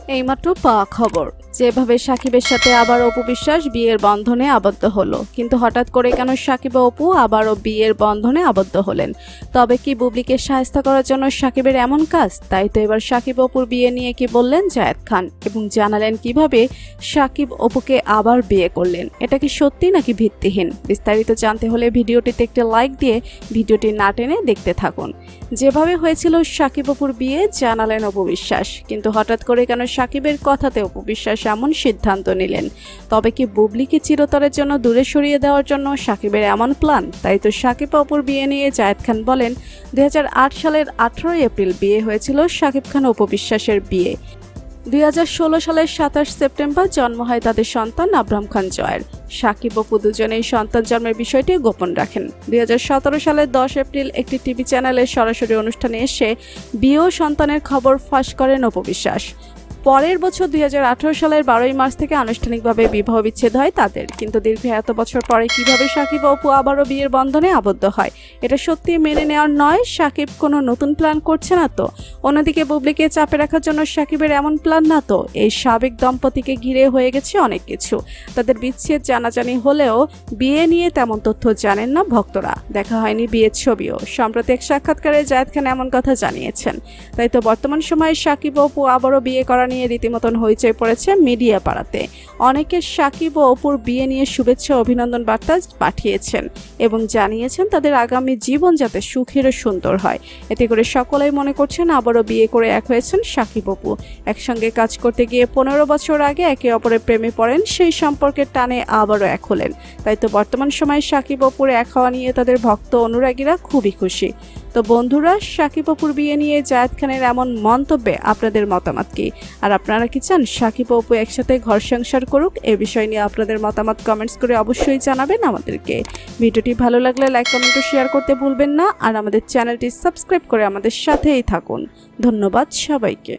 এইমাত্র পাওয়া খবর, যেভাবে সাকিবের সাথে আবার অপু বিশ্বাস বিয়ের বন্ধনে আবদ্ধ হলো, কিন্তু হঠাৎ করে কেন সাকিব ও অপু আবারও বিয়ের বন্ধনে আবদ্ধ হলেন? তবে কি বুবলিকে সাহায্য করার জন্য সাকিবের এমন কাজ? তাই তো এবার সাকিব অপুর বিয়ে নিয়ে কি বললেন জায়েদ খান এবং জানালেন কিভাবে সাকিব অপুকে আবার বিয়ে করলেন। এটা কি সত্যি নাকি ভিত্তিহীন? বিস্তারিত জানতে হলে ভিডিওটিতে একটি লাইক দিয়ে ভিডিওটি না টেনে দেখতে থাকুন। যেভাবে হয়েছিল সাকিব অপুর বিয়ে জানালেন অপু বিশ্বাস, কিন্তু হঠাৎ করে কেন সাকিবের কথাতে অপু বিশ্বাস এমন সিদ্ধান্ত নিলেন? তবে কি বুবলিকে চিরতরের জন্য দূরে সরিয়ে দেওয়ার জন্য সাকিবের এমন প্ল্যান? তাই তো সাকিব অপুর বিয়ে নিয়ে জায়েদ খান বলেন, 2008 সালের 18 এপ্রিল বিয়ে হয়েছিল সাকিব খান অপু বিশ্বাসের বিয়ে। 2016 সালের 27 সেপ্টেম্বর জন্ম হয় তাদের সন্তান আব্রাহাম খান জয়ের। সাকিব অপু দুজনেই সন্তান জন্মের বিষয়টি গোপন রাখেন। 2017 সালের 10 এপ্রিল একটি টিভি চ্যানেলের সরাসরি অনুষ্ঠানে এসে বিয়ে ও সন্তানের খবর ফাঁস করেন অপু বিশ্বাস। পরের বছর 2018 সালের 12 মার্চ থেকে আনুষ্ঠানিকভাবে বিবাহ বিচ্ছেদ হয় তাদের। কিন্তু দীর্ঘ এত বছর পরে কিভাবে সাকিব অপু আবারও বিয়ের বন্ধনে আবদ্ধ হয়, এটা সত্যি মেনে নেওয়ার নয়। সাকিব কোনো নতুন প্ল্যান করছে না তো? অন্যদিকে বুবলিকে চাপে রাখার জন্য সাকিবের এমন প্ল্যান না তো? এই সাবেক দম্পতিকে ঘিরে হয়ে গেছে অনেক কিছু। তাদের বিচ্ছেদ জানাজানি হলেও বিয়ে নিয়ে তেমন তথ্য জানেন না ভক্তরা। দেখা হয়নি বিয়ের ছবিও। সম্প্রতি এক সাক্ষাৎকারে জায়েদ খান এমন কথা জানিয়েছেন। তাই তো বর্তমান সময়ে সাকিব অপু আবারও বিয়ে করা নিয়ে রীতিমতন হইচই পড়েছে মিডিয়া পাড়াতে। অনেকে সাকিব ও অপুর বিয়ে নিয়ে শুভেচ্ছা অভিনন্দন বার্তা পাঠিয়েছেন এবং জানিয়েছেন তাদের আগামী জীবন যাতে সুখের ও সুন্দর হয়। এতে করে সকলেই মনে করছেন আবারও বিয়ে করে এক হয়েছেন সাকিব অপু। একসঙ্গে কাজ করতে গিয়ে 15 বছর আগে একে অপরের প্রেমে পড়েন, সেই সম্পর্কের টানে আবারও এক হলেন। তাই তো বর্তমান সময়ে সাকিব অপুর এক হওয়া নিয়ে তাদের ভক্ত অনুরাগীরা খুবই খুশি। তো বন্ধুরা, সাকিব অপুর বিয়ে নিয়ে জায়েদ খানের এমন মন্তব্যে আপনাদের মতামত কি? আর আপনারা কি চান সাকিব ও অপু একসাথে ঘর সংসার করুক? এ বিষয় নিয়ে আপনাদের মতামত কমেন্টস করে অবশ্যই জানাবেন আমাদেরকে। ভিডিওটি ভালো লাগলে লাইক কমেন্ট ও শেয়ার করতে ভুলবেন না। আর আমাদের চ্যানেলটি সাবস্ক্রাইব করে আমাদের সাথেই থাকুন। ধন্যবাদ সবাইকে।